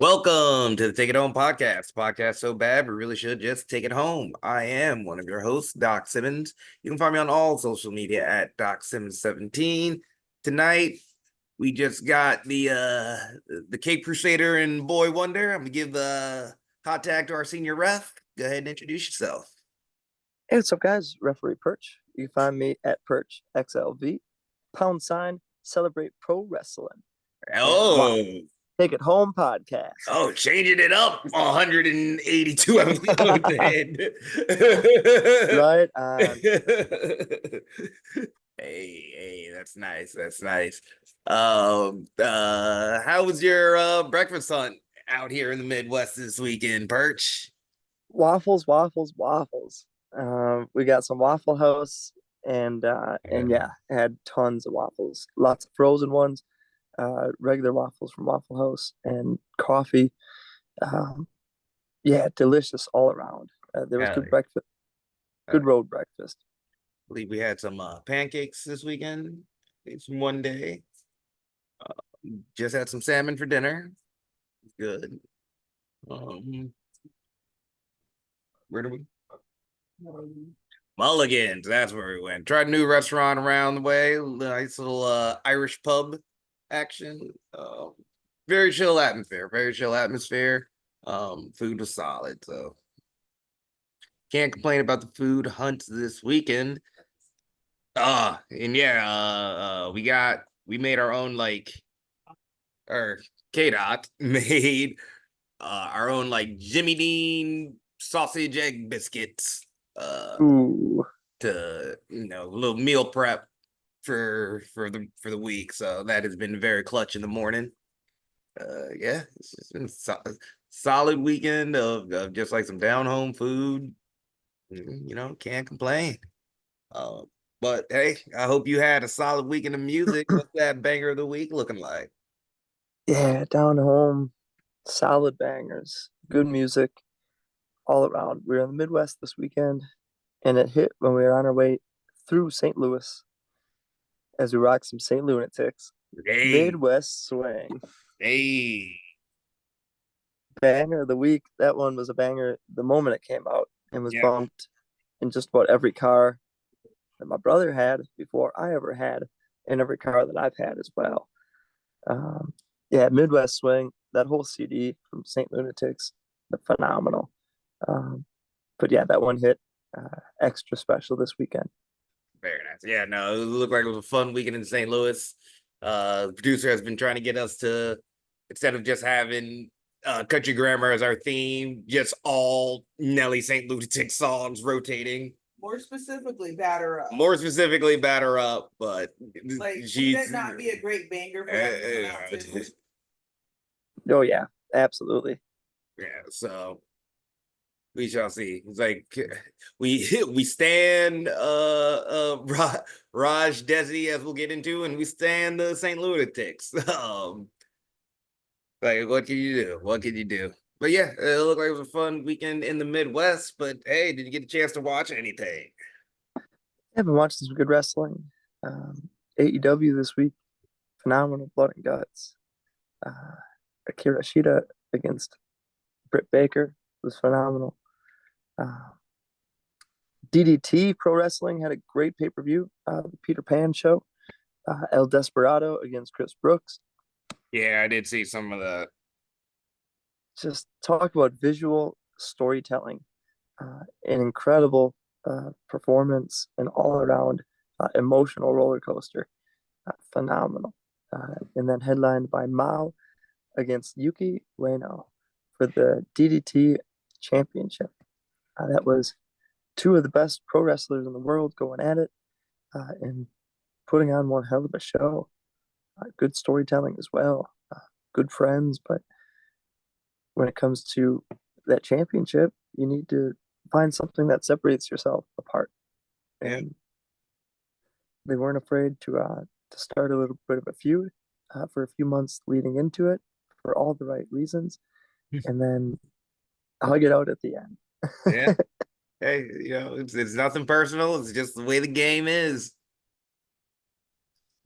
Welcome to the Take It Home podcast so bad we really should just take it home. I am one of your hosts, Doc Simmons. You can find me on all social media at Doc Simmons 17. Tonight, we just got the Cape Crusader and Boy Wonder. I'm gonna give the hot tag to our senior ref. Go ahead and introduce yourself. Hey, what's up, guys? Referee Perch. You can find me at Perch XLV. # Celebrate Pro Wrestling. Oh, Take It Home podcast. Oh, changing it up 182 episodes in. Right on. Hey, that's nice. That's nice. How was your breakfast hunt out here in the Midwest this weekend, Perch? Waffles. We got some Waffle House and yeah, had tons of waffles. Lots of frozen ones, regular waffles from Waffle House, and coffee. Yeah, delicious all around. There was good breakfast, good road breakfast. I believe we had some pancakes this weekend. It's one day. Just had some salmon for dinner. Good. Where do we? Mulligan's. That's where we went. Tried a new restaurant around the way. Nice little Irish pub action. Very chill atmosphere. Food was solid, so can't complain about the food hunt this weekend. And yeah, we made our own KDOT made our own Jimmy Dean sausage egg biscuits. Ooh. To a little meal prep for the week. So that has been very clutch in the morning. Yeah, it's just been solid weekend of just some down home food. Can't complain. But hey, I hope you had a solid weekend of music. What's that banger of the week looking like? Yeah, down home, solid bangers, good music all around. We were in the Midwest this weekend, and it hit when we were on our way through St. Louis as we rocked some St. Lunatics. Hey. Midwest swing. Hey. Banger of the week. That one was a banger the moment it came out and was bumped in just about every car that my brother had before I ever had, and every car that I've had as well. Yeah, Midwest Swing, that whole CD from St. Lunatics, phenomenal. But yeah, that one hit extra special this weekend. Very nice. Yeah, no, it looked like it was a fun weekend in St. Louis. The producer has been trying to get us to, instead of just having Country Grammar as our theme, just all Nelly St. Lunatic songs rotating. More specifically, Batter Up. But would that not be a great banger for that? Oh yeah, absolutely. Yeah, so we shall see. It's we stand Raj Desi, as we'll get into, and we stand the St. Lunatics. What can you do? But yeah, it looked like it was a fun weekend in the Midwest. But hey, did you get a chance to watch anything? I've been watching some good wrestling. AEW this week, phenomenal. Blood and Guts. Akira Shida against Britt Baker was phenomenal. DDT Pro Wrestling had a great pay-per-view. The Peter Pan show. El Desperado against Chris Brooks. Yeah, I did see some of that. Just talk about visual storytelling, an incredible performance, an all-around emotional roller coaster. Phenomenal. And then headlined by Mao against Yuki Ueno for the DDT Championship. That was two of the best pro wrestlers in the world going at it and putting on one hell of a show. Good storytelling as well. Good friends, but when it comes to that championship, you need to find something that separates yourself apart. And they weren't afraid to start a little bit of a feud for a few months leading into it for all the right reasons, and then hug it out at the end. Yeah. Hey, it's nothing personal. It's just the way the game is.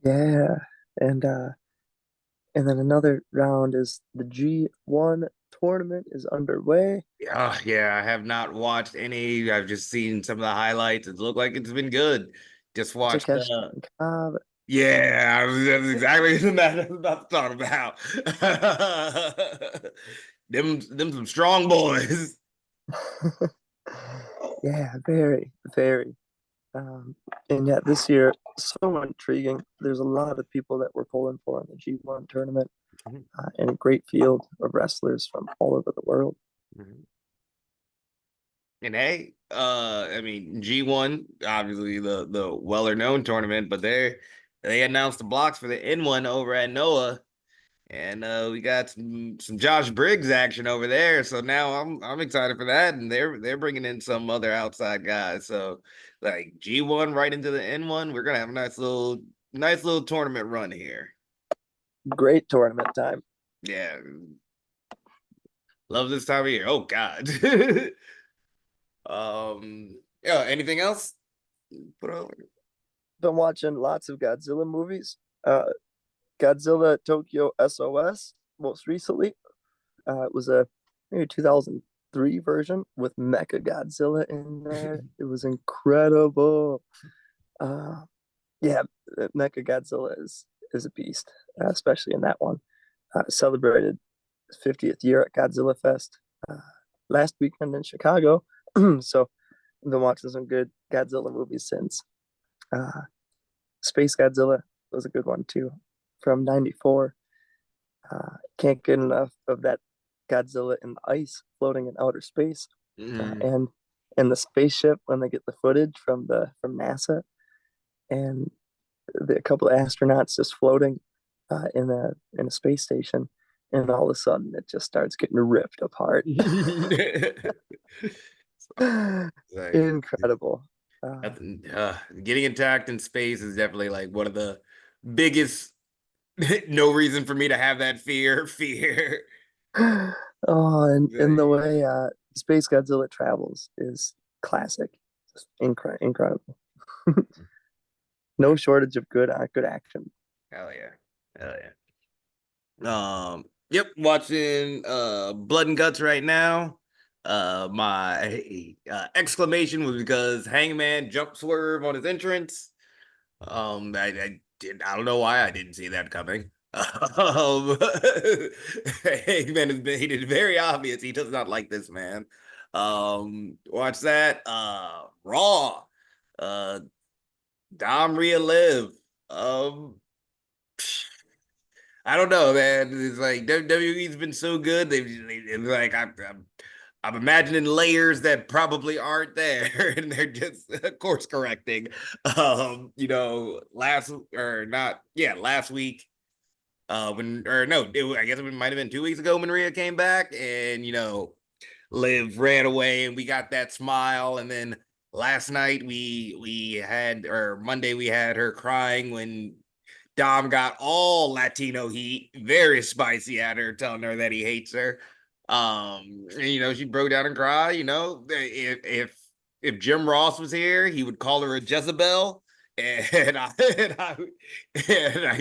Yeah, and And then another round is the G1 tournament is underway. Yeah, I have not watched any. I've just seen some of the highlights. It looked like it's been good. Just watched Takeshi and Cobb. yeah, that's exactly the match I was about to talk about. them some strong boys. Yeah, very, very. And yet this year, so intriguing. There's a lot of people that we're pulling for in the G1 tournament, and a great field of wrestlers from all over the world. And hey, I mean G1, obviously the well known tournament, but they announced the blocks for the N1 over at NOAA, and we got some Josh Briggs action over there. So now I'm excited for that, and they're bringing in some other outside guys. So like G1 right into the N1, we're gonna have a nice little tournament run here. Great tournament time. Yeah, love this time of year. Oh God. Yeah. Anything else? Put on. Been watching lots of Godzilla movies. Godzilla Tokyo SOS most recently. It was a maybe 2003 version with Mecha Godzilla in there. It was incredible. Yeah, Mecha Godzilla is a beast, especially in that one. Celebrated 50th year at Godzilla Fest last weekend in Chicago. So I've been watching some good Godzilla movies since. Space Godzilla was a good one too, from '94. Can't get enough of that Godzilla in the ice floating in outer space, and the spaceship when they get the footage from NASA, and a couple of astronauts just floating in a space station, and all of a sudden it just starts getting ripped apart. Incredible. Getting attacked in space is definitely like one of the biggest. No reason for me to have that fear. Oh, and the way Space Godzilla travels is classic. Just incredible. No shortage of good action. Hell yeah. Yep, watching Blood and Guts right now. My exclamation was because Hangman jump swerve on his entrance. I don't know why I didn't see that coming. Hangman has made it very obvious he does not like this man. Watch that. Raw. Dom Rhea Liv. I don't know, man. It's like WWE's been so good. They've like I'm imagining layers that probably aren't there, and they're just course correcting. Last or not, yeah, last week. When or no, I guess it might have been 2 weeks ago when Rhea came back, and Liv ran away, and we got that smile, and then last night we had or Monday we had her crying when Dom got all Latino heat, very spicy at her, telling her that he hates her. She broke down and cried. If Jim Ross was here, he would call her a Jezebel, and I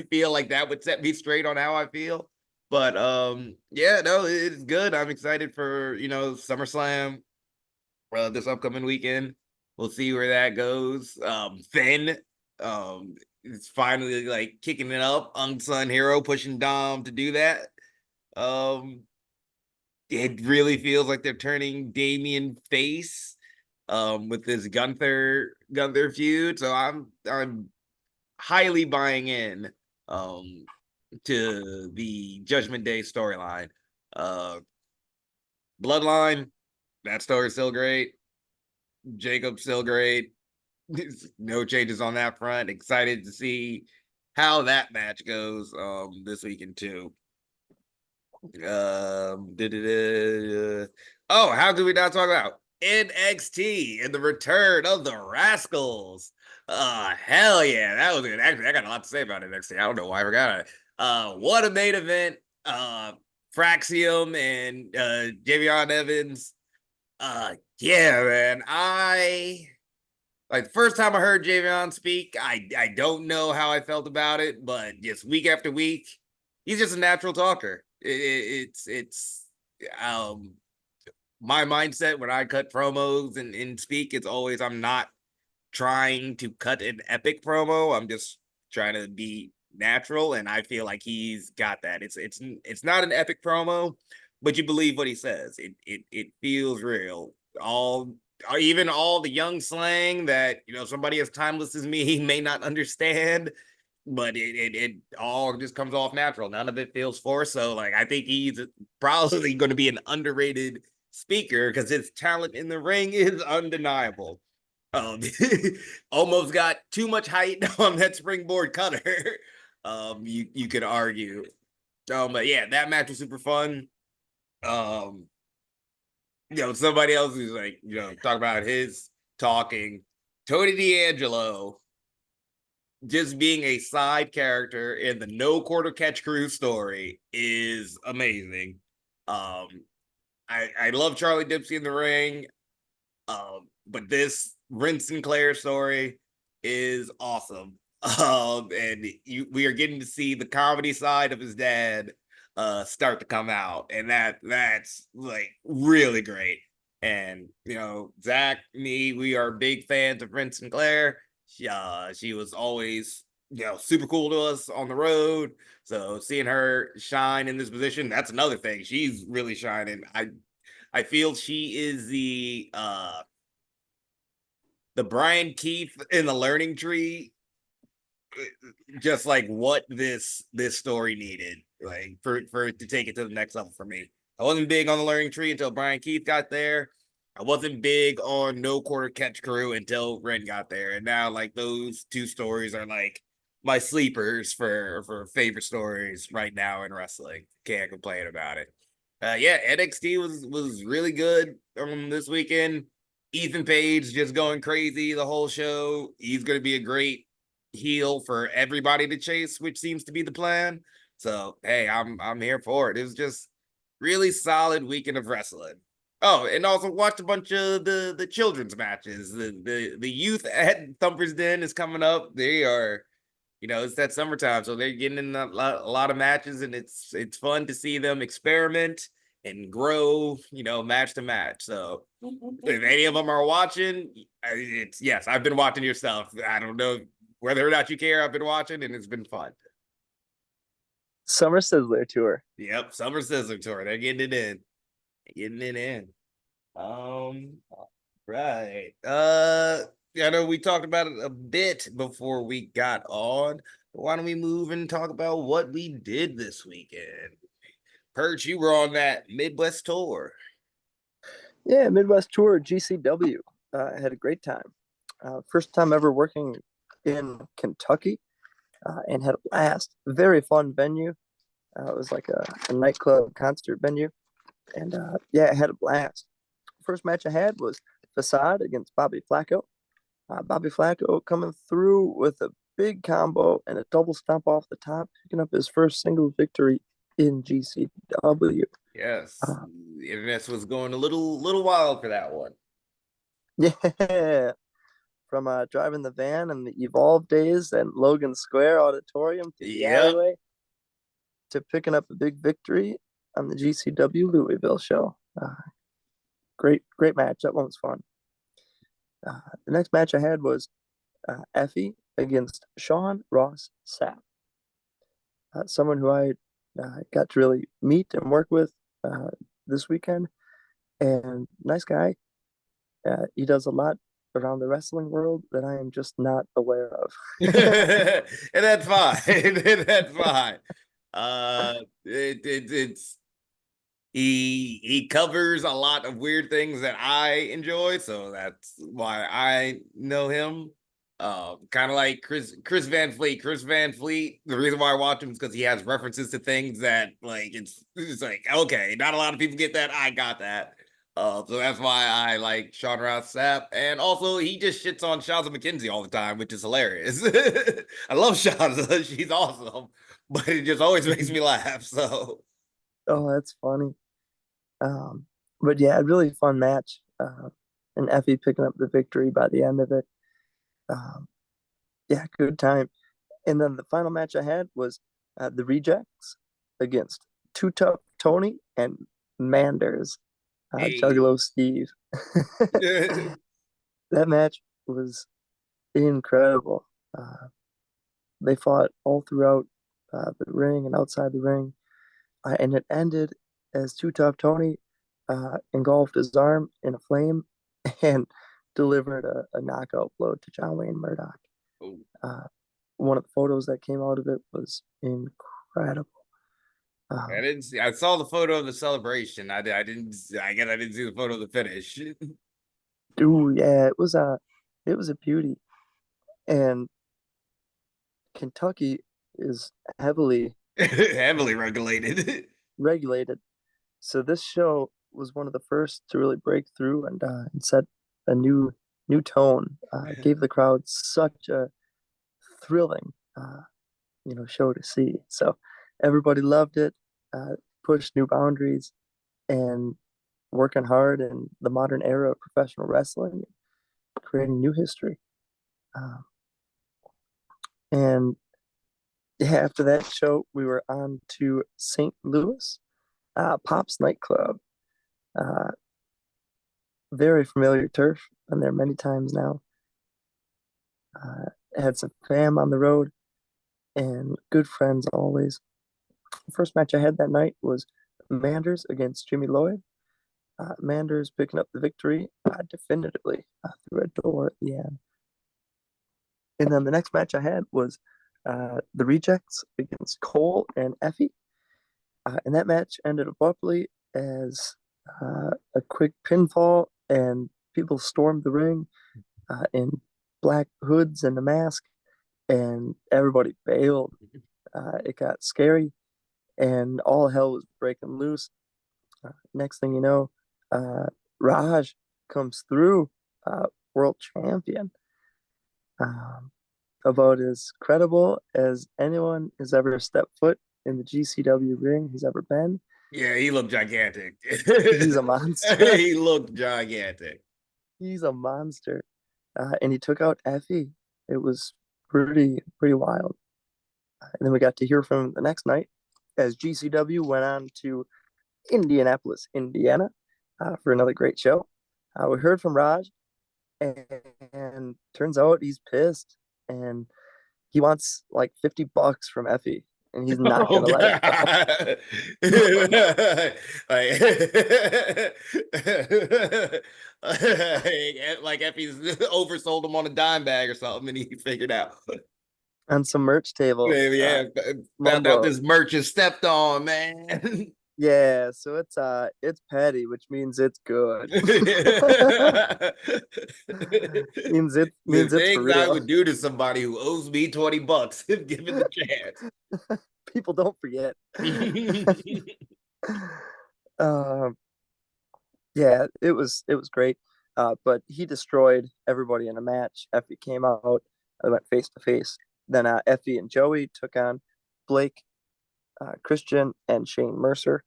feel like that would set me straight on how I feel. But yeah, no, it's good. I'm excited for SummerSlam this upcoming weekend. We'll see where that goes. Finn, it's finally like kicking it up. Unsung hero pushing Dom to do that. It really feels like they're turning Damian face with this Gunther feud. So I'm highly buying in to the Judgment Day storyline. Bloodline, that story's still great. Jacob's still great. No changes on that front. Excited to see how that match goes this weekend too. Oh, how could we not talk about NXT and the return of the Rascals? Hell yeah, that was good. Actually, I got a lot to say about NXT. I don't know why I forgot it. What a main event. Fraxium and Javion Evans. Yeah, man. Like the first time I heard Javion speak, I don't know how I felt about it, but just week after week, he's just a natural talker. It's my mindset when I cut promos and speak. It's always I'm not trying to cut an epic promo. I'm just trying to be natural, and I feel like he's got that. It's not an epic promo, but you believe what he says. It feels real. Even all the young slang that somebody as timeless as me may not understand, but it all just comes off natural. None of it feels forced. So like I think he's probably going to be an underrated speaker because his talent in the ring is undeniable. Um, almost got too much height on that springboard cutter. You could argue. But yeah, that match was super fun. Somebody else who's like, talk about his talking. Tony D'Angelo just being a side character in the No Quarter Catch Crew story is amazing. I love Charlie Dipsy in the ring. But this Ren Sinclair story is awesome. And we are getting to see the comedy side of his dad start to come out, and that's like really great. And Zach, me, we are big fans of Ren Sinclair. She was always super cool to us on the road. So seeing her shine in this position, that's another thing. She's really shining. I feel she is the Brian Keith in the learning tree, just like what this story needed, like for it to take it to the next level for me. I wasn't big on the learning tree until Brian Keith got there. I wasn't big on No Quarter Catch Crew until Ren got there. And now like those two stories are like my sleepers for favorite stories right now in wrestling. Can't complain about it. Yeah, NXT was really good this weekend. Ethan Page just going crazy the whole show. He's going to be a great heel for everybody to chase, which seems to be the plan. So hey, I'm here for it. It was just really solid weekend of wrestling. Oh, and also watched a bunch of the children's matches. The youth at Thumper's Den is coming up. They are, it's that summertime, so they're getting in a lot of matches, and it's fun to see them experiment and grow, match to match. So if any of them are watching, it's yes, I've been watching your stuff. I don't know whether or not you care. I've been watching, and it's been fun. Summer Sizzler tour. Yep, Summer Sizzler tour. They're getting it in. Getting it in. Right. I know we talked about it a bit before we got on. Why don't we move and talk about what we did this weekend? Perch, you were on that Midwest tour. Yeah, Midwest tour, GCW. I had a great time. First time ever working in Kentucky, and had a blast. Very fun venue. It was like a nightclub concert venue. And yeah, I had a blast. First match I had was Facade against Bobby Flacco. Bobby Flacco coming through with a big combo and a double stomp off the top, picking up his first single victory in GCW. Yes, the internet was going a little wild for that one. Yeah, from driving the van in the Evolve days and Logan Square Auditorium to the alleyway to picking up a big victory on the GCW Louisville show. Great match. That one was fun. The next match I had was Effie against Sean Ross Sapp. Someone who I got to really meet and work with this weekend. And nice guy. He does a lot around the wrestling world that I am just not aware of. And that's fine. That's fine. It's he covers a lot of weird things that I enjoy, so that's why I know him. Kind of like Chris Van Fleet. Chris Van Fleet, the reason why I watch him is because he has references to things that like it's like, okay, not a lot of people get that. I got that. So that's why I like Sean Ross Sapp. And also he just shits on Shaza McKenzie all the time, which is hilarious. I love Shaza. She's awesome. But it just always makes me laugh. So Oh, that's funny. But yeah, a really fun match. And Effie picking up the victory by the end of it. Yeah, good time. And then the final match I had was the Rejects against Too Tough Tony and Manders, Hey. Juggalo Steve. That match was incredible. They fought all throughout the ring and outside the ring, and it ended as Too Tough Tony engulfed his arm in a flame and delivered a knockout blow to John Wayne Murdoch. One of the photos that came out of it was incredible. I didn't see. I saw the photo of the celebration. I didn't. I guess I didn't see the photo of the finish. Dude, yeah, it was a beauty. And Kentucky is heavily Heavily regulated. regulated. So this show was one of the first to really break through and set a new tone. Gave the crowd such a thrilling, show to see. So everybody loved it. Pushed new boundaries and working hard in the modern era of professional wrestling, creating new history. And yeah, after that show, we were on to St. Louis, Pop's nightclub. Very familiar turf. Been there many times now. Had some fam on the road and good friends always. The first match I had that night was Manders against Jimmy Lloyd. Manders picking up the victory definitively through a door at the end. And then the next match I had was the Rejects against Cole and Effie. And that match ended abruptly as a quick pinfall, and people stormed the ring in black hoods and a mask, and everybody bailed. It got scary, and all hell was breaking loose. Next thing you know, Raj comes through, world champion. About as credible as anyone has ever stepped foot in the GCW ring he's ever been. Yeah, he looked gigantic. He's a monster. He looked gigantic. He's a monster. And he took out Effie. It was pretty wild. And then we got to hear from him the next night as GCW went on to Indianapolis, Indiana, for another great show. We heard from Raj, and turns out he's pissed, and he wants like $50 from Effie, and he's not gonna let it. Like Effie's oversold him on a dime bag or something, and he figured out. On some merch table. Yeah, found out this merch is stepped on, man. Yeah, so it's petty, which means it's good. means the it's for things real. I would do to somebody who owes me $20 if given the chance. People don't forget. Yeah, it was great. But he destroyed everybody in a match. Effie came out, they went face to face. Then Effie and Joey took on Blake, Christian, and Shane Mercer.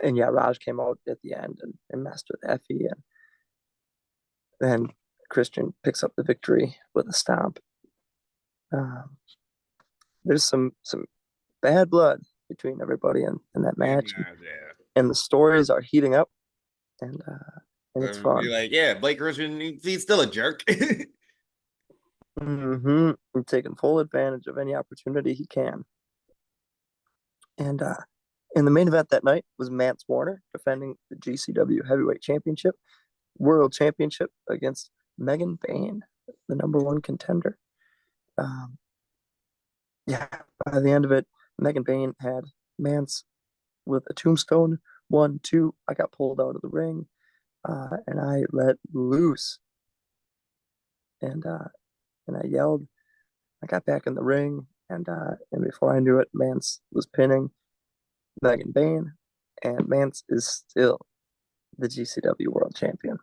And yeah, Raj came out at the end and messed with Effie, and then Christian picks up the victory with a stomp. There's some bad blood between everybody in that match, and the stories are heating up, and it's fun. You're like, yeah, Blake Christian, he's still a jerk. I'm taking full advantage of any opportunity he can. And in the main event that night was Mance Warner defending the GCW Heavyweight Championship, World Championship against Megan Bayne, the #1 contender. Yeah, by the end of it, Megan Bayne had Mance with a tombstone. 1, 2. I got pulled out of the ring, and I let loose. And I yelled. I got back in the ring, and before I knew it, Mance was pinning Megan Bayne, and Mance is still the GCW World Champion.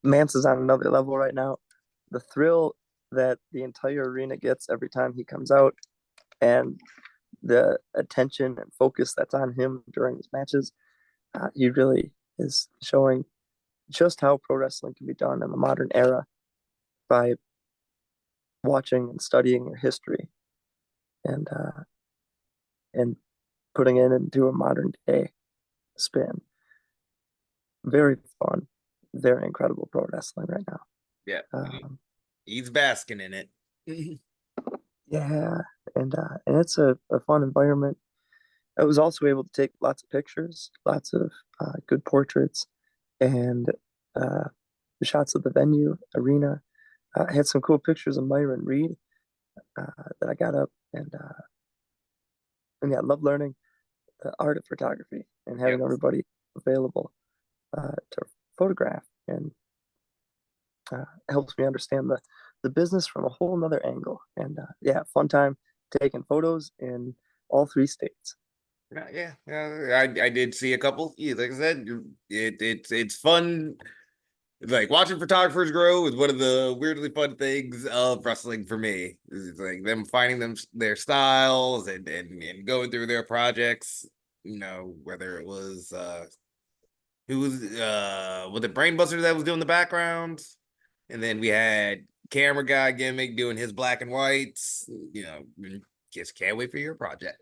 Mance is on another level right now. The thrill that the entire arena gets every time he comes out, and the attention and focus that's on him during his matches, he really is showing just how pro wrestling can be done in the modern era by watching and studying your history and putting it into a modern day spin. Very fun, very incredible pro wrestling right now. Yeah, he's Um, basking in it. yeah, and it's a fun environment. I was also able to take lots of pictures, lots of good portraits, and uh, shots of the venue, arena. I had some cool pictures of Myron Reed that I got up, and yeah, I love learning the art of photography and Yep. having everybody available to photograph, and helps me understand the business from a whole nother angle. And yeah, fun time taking photos in all three states. I did see a couple. Yeah, like I said, it's fun. Like watching photographers grow is one of the weirdly fun things of wrestling for me. It's like them finding their styles and going through their projects. You know, whether it was who was it Brainbuster that was doing the background, and then we had camera guy gimmick doing his black and whites. You know, just can't wait for your project.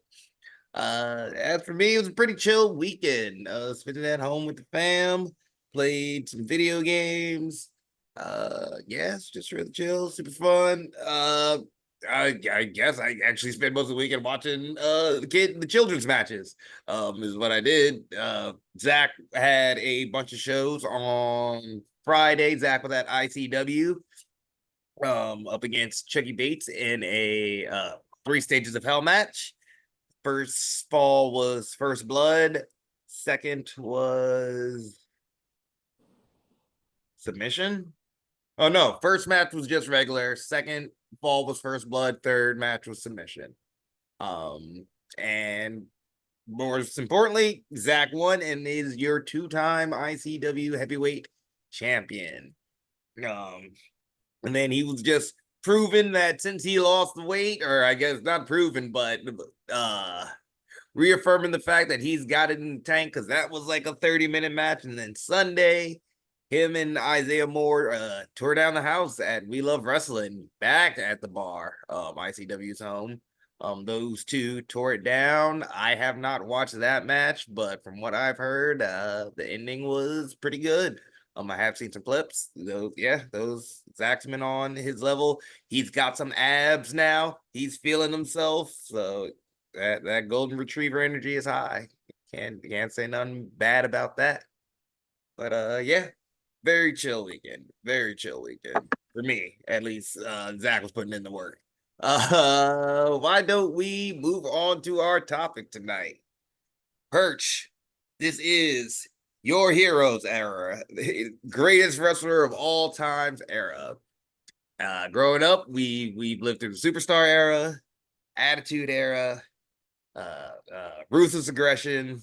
As for me, it was a pretty chill weekend. Spending at home with the fam, played some video games. Yeah, it's just really chill, super fun. I guess I actually spent most of the weekend watching the children's matches. Is what I did. Zach had a bunch of shows on Friday. Zach was at ICW up against Chucky Bates in a 3 stages of hell match. First fall was First Blood. Second was submission. Oh no, first match was just regular. Second fall was First Blood. Third match was submission. And most importantly, Zach won and is your 2-time ICW heavyweight champion. And then he was just proven that since he lost the weight, or I guess not proven, but reaffirming the fact that he's got it in the tank, because that was like a 30-minute match. And then Sunday, him and Isaiah Moore tore down the house at We Love Wrestling back at the bar, ICW's home. Those two tore it down. I have not watched that match, but from what I've heard, the ending was pretty good. I have seen some clips. Those Zach's been on his level. He's got some abs now. He's feeling himself. So that golden retriever energy is high. Can't say nothing bad about that. But yeah, very chill weekend. Very chill weekend for me, at least. Zach was putting in the work. Why don't we move on to our topic tonight? Perch, this is your heroes era, the greatest wrestler of all times era. Growing up, we've lived through the superstar era, attitude era, ruthless aggression,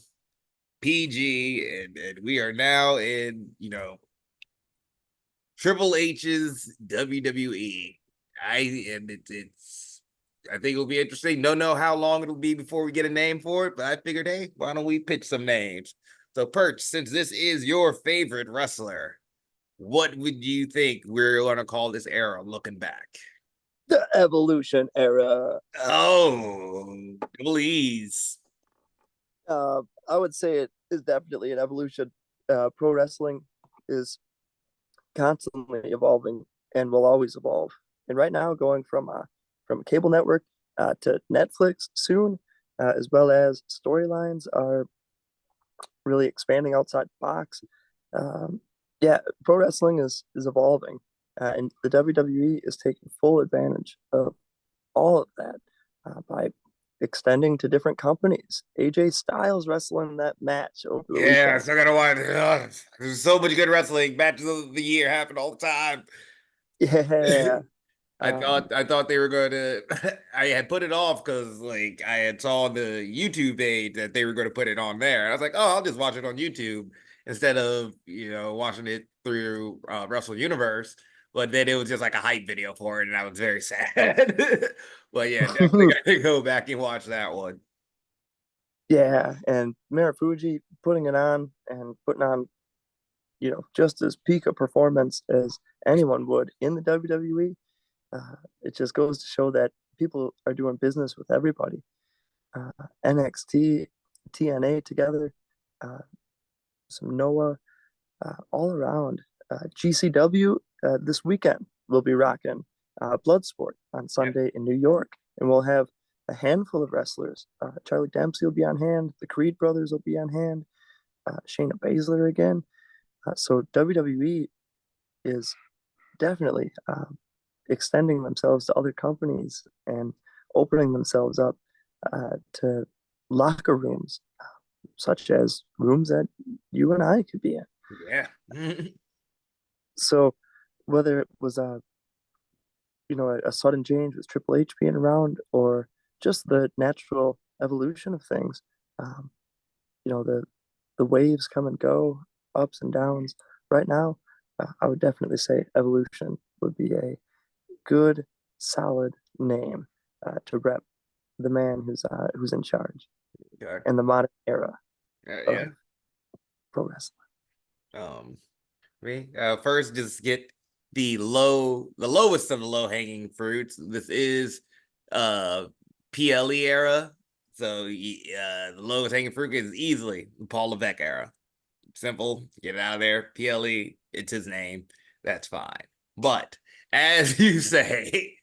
PG, and we are now in, Triple H's WWE. I think it'll be interesting. Don't know how long it'll be before we get a name for it, but I figured, hey, why don't we pitch some names? So, Perch, since this is your favorite wrestler, what would you think we're going to call this era looking back? The Evolution era. Oh, please. I would say it is definitely an evolution. Pro wrestling is constantly evolving and will always evolve. And right now, going from a cable network to Netflix soon, as well as storylines are really expanding outside the box. Yeah, pro wrestling is evolving, and the WWE is taking full advantage of all of that by extending to different companies. AJ Styles wrestling that match over the Yeah, I weekend. still gotta watch. There's so much good wrestling. Matches of the year happen all the time. Yeah. I thought they were going to. I had put it off because like I had saw the YouTube page that they were going to put it on there. And I was like, oh, I'll just watch it on YouTube instead of watching it through Wrestle Universe. But then it was just like a hype video for it, and I was very sad. But yeah, definitely got to go back and watch that one. Yeah, and Marufuji putting it on and putting on, just as peak a performance as anyone would in the WWE. It just goes to show that people are doing business with everybody. NXT, TNA together, some Noah, all around. GCW this weekend we'll be rocking Bloodsport on Sunday in New York, and we'll have a handful of wrestlers. Charlie Dempsey will be on hand. The Creed brothers will be on hand. Shayna Baszler again. So WWE is definitely extending themselves to other companies and opening themselves up to locker rooms, such as rooms that you and I could be in. Yeah. So whether it was a sudden change with Triple H being around, or just the natural evolution of things, um, the waves come and go, ups and downs. Right now, I would definitely say evolution would be a good, solid name to rep the man who's in charge Okay. in the modern era Yeah. of pro wrestling. First, just get the lowest of the low hanging fruits. This is PLE era, so the lowest hanging fruit is easily the Paul Levesque era. Simple, get it out of there. PLE, it's his name. That's fine. But as you say,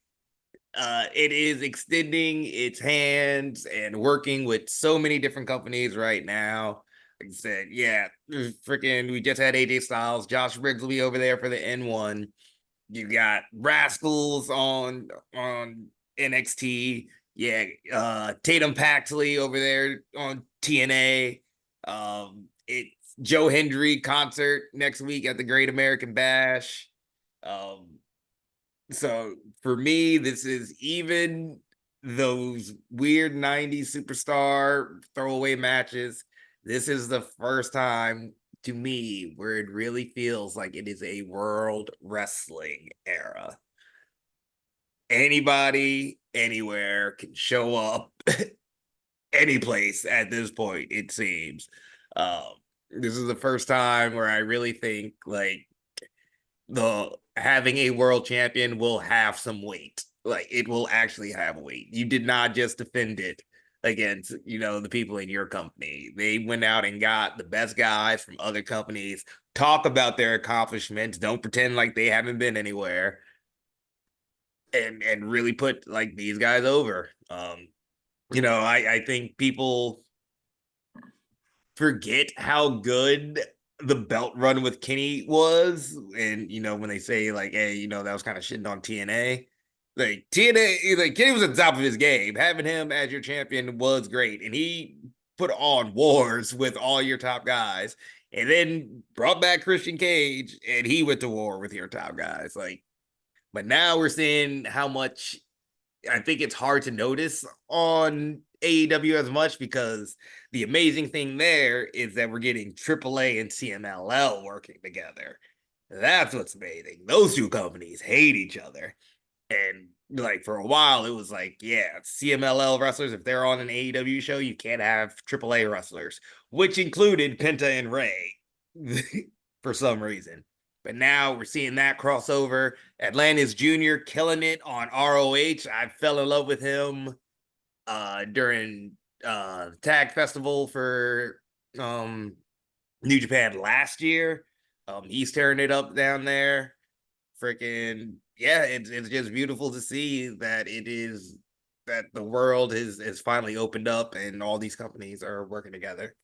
it is extending its hands and working with so many different companies right now. Like I said, yeah, freaking, we just had AJ Styles. Josh Briggs will be over there for the N1. You got Rascals on NXT. Yeah, Tatum Paxley over there on TNA. It's Joe Hendry concert next week at the Great American Bash. So for me, this is even those weird 90s superstar throwaway matches. This is the first time to me where it really feels like it is a world wrestling era. Anybody, anywhere can show up any place at this point, it seems. This is the first time where I really think like the having a world champion will have some weight. Like it will actually have weight. You did not just defend it against, the people in your company. They went out and got the best guys from other companies, talk about their accomplishments, don't pretend like they haven't been anywhere, and really put like these guys over. I think people forget how good the belt run with Kenny was. And, when they say like, hey, that was kind of shitting on TNA. Like TNA, like Kenny was at the top of his game. Having him as your champion was great. And he put on wars with all your top guys. And then brought back Christian Cage and he went to war with your top guys. Like, but now we're seeing how much I think it's hard to notice on AEW as much because the amazing thing there is that we're getting AAA and CMLL working together. That's what's amazing. Those two companies hate each other. And like for a while, it was like, yeah, CMLL wrestlers, if they're on an AEW show, you can't have AAA wrestlers, which included Penta and Ray for some reason. But now we're seeing that crossover. Atlantis Jr. killing it on ROH. I fell in love with him during Tag Festival for New Japan last year. He's tearing it up down there. Freaking yeah, it's just beautiful to see that that the world is finally opened up and all these companies are working together.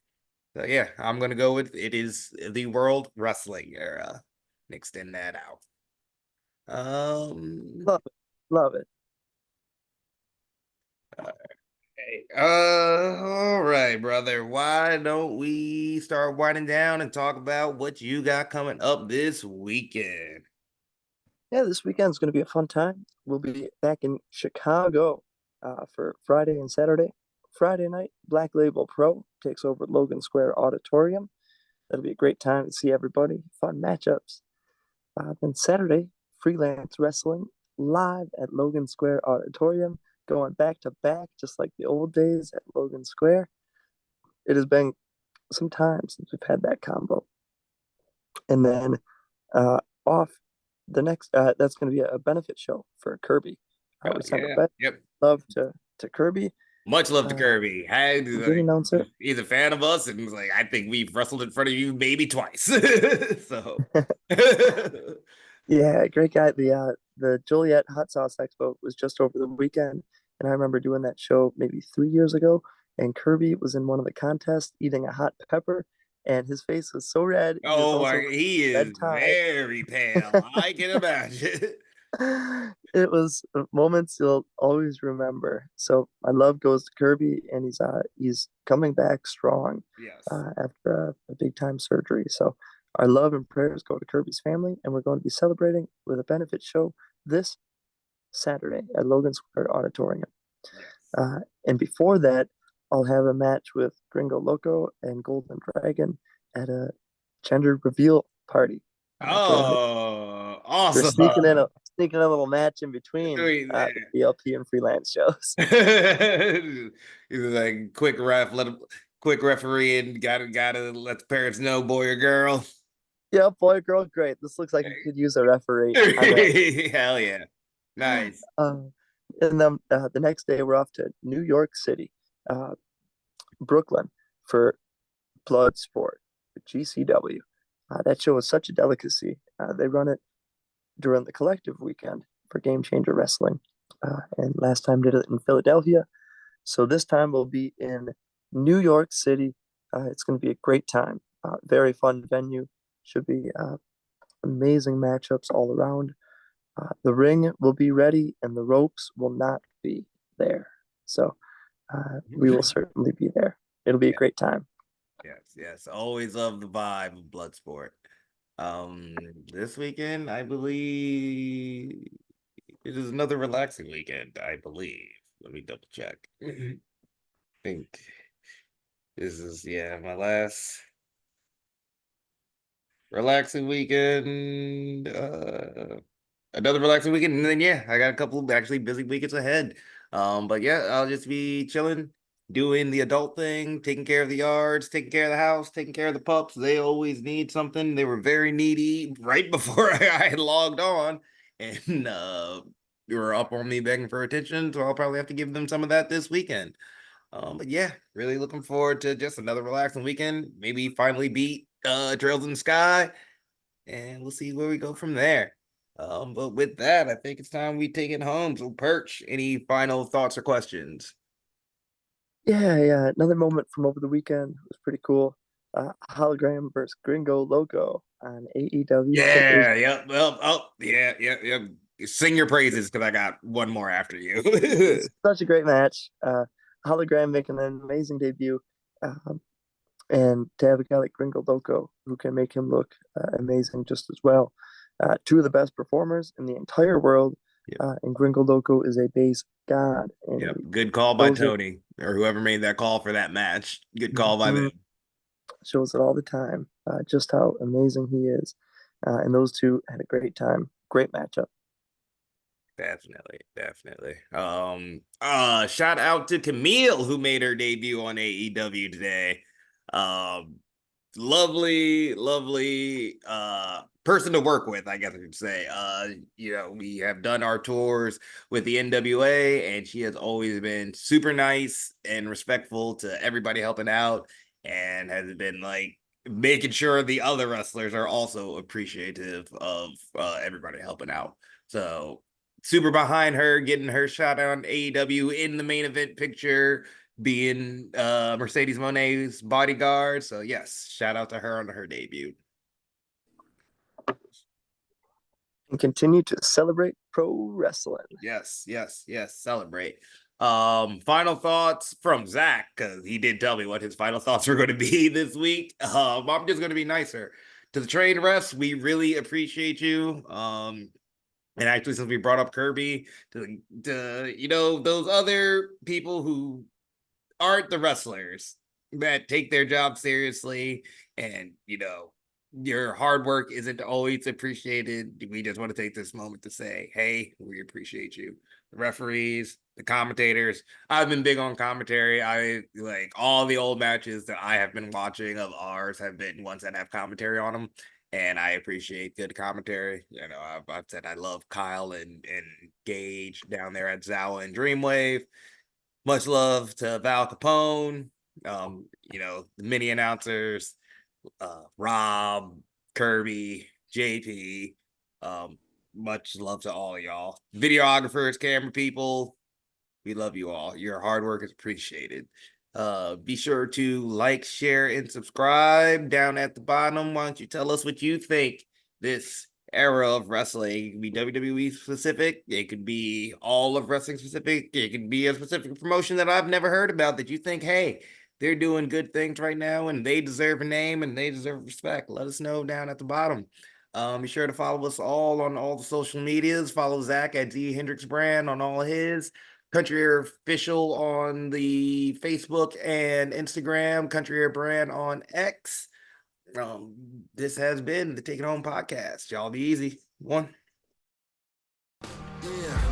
So yeah, I'm gonna go with it is the World Wrestling era. Extend that out. Love it. Love it. Okay. All right, brother. Why don't we start winding down and talk about what you got coming up this weekend? Yeah, this weekend's going to be a fun time. We'll be back in Chicago for Friday and Saturday. Friday night, Black Label Pro takes over Logan Square Auditorium. That'll be a great time to see everybody. Fun matchups. Then Saturday, Freelance Wrestling live at Logan Square Auditorium, going back to back, just like the old days at Logan Square. It has been some time since we've had that combo. And then off the next that's going to be a benefit show for Kirby. Oh, We sent a yeah. bet Yep. love to Kirby. Much love to Kirby. Did announce it. He's a fan of us, and was like, I think we've wrestled in front of you maybe twice. So, Yeah, great guy. The Joliet Hot Sauce Expo was just over the weekend, and I remember doing that show maybe 3 years ago. And Kirby was in one of the contests eating a hot pepper, and his face was so red. He was oh also my, he red is tie. very pale. I can imagine. It was moments you'll always remember. So my love goes to Kirby, and he's coming back strong Yes. after a big time surgery. So our love and prayers go to Kirby's family, and we're going to be celebrating with a benefit show this Saturday at Logan Square Auditorium. Yes. And before that, I'll have a match with Gringo Loco and Golden Dragon at a gender reveal party. Oh, We're awesome. sneaking in a little match in between the BLP and freelance shows. He's like quick quick referee and gotta let the parents know, boy or girl. Yeah, boy, girl, great. This looks like you could use a referee. Hell yeah. Nice. And then the next day we're off to New York City, Brooklyn for Bloodsport, GCW. That show is such a delicacy. They run it during the collective weekend for Game Changer Wrestling. And last time did it in Philadelphia. So this time we'll be in New York City. It's going to be a great time. Very fun venue. Should be amazing matchups all around. The ring will be ready and the ropes will not be there. So we will certainly be there. It'll be a great time. Yes. Always love the vibe of Bloodsport. This weekend, I believe it is another relaxing weekend, I believe. Let me double check. I think this is my last relaxing weekend. Another relaxing weekend, and then I got a couple of actually busy weekends ahead. But I'll just be chilling, doing the adult thing, taking care of the yards, taking care of the house, taking care of the pups. They always need something. They were very needy right before I had logged on, and they were up on me begging for attention. So I'll probably have to give them some of that this weekend. But really looking forward to just another relaxing weekend. Maybe finally beat Trails in the Sky, and we'll see where we go from there. But with that, I think it's time we take it home. So, Perch, any final thoughts or questions? Yeah. Another moment from over the weekend was pretty cool. Hologram versus Gringo Loco on AEW. Yeah, yep. Well, yeah. Sing your praises because I got one more after you. Such a great match. Hologram making an amazing debut. And to have a guy like Gringo Loco who can make him look amazing just as well. Two of the best performers in the entire world. Yep. And Gringo Loco is a base god. And Good call by Tony or whoever made that call for that match. Good call by them. Shows it all the time, just how amazing he is. And those two had a great time. Great matchup. Definitely. Shout out to Camille who made her debut on AEW today. Lovely person to work with, I guess I could say. We have done our tours with the NWA, and she has always been super nice and respectful to everybody helping out, and has been like making sure the other wrestlers are also appreciative of everybody helping out. So super behind her, getting her shot on AEW in the main event picture, being Mercedes Monet's bodyguard. So yes, shout out to her on her debut. And continue to celebrate pro wrestling. Yes, celebrate. Final thoughts from Zach, because he did tell me what his final thoughts were going to be this week. I'm just going to be nicer to the train refs. We really appreciate you. And actually, since we brought up Kirby, to those other people who aren't the wrestlers that take their job seriously, and your hard work isn't always appreciated. We just want to take this moment to say, hey, we appreciate you. The referees, the commentators. I've been big on commentary. I like all the old matches that I have been watching of ours have been ones that have commentary on them. and I appreciate good commentary. You know, I've said I love Kyle and Gage down there at Zawa and Dreamwave. Much love to Val Capone. You know, the mini announcers, Rob, Kirby, JP. Much love to all y'all. Videographers, camera people, we love you all. Your hard work is appreciated. Be sure to like, share, and subscribe down at the bottom. Why don't you tell us what you think this era of wrestling? It could be WWE specific. It could be all of wrestling specific. It could be a specific promotion that I've never heard about that you think, hey, they're doing good things right now and they deserve a name and they deserve respect. Let us know down at the bottom. Be sure to follow us all on all the social medias. Follow Zach at Z Hendricks Brand on all his. Country Air Official on the Facebook and Instagram, Country Air Brand on X. This has been the Take It Home podcast. Y'all be easy. One. Yeah.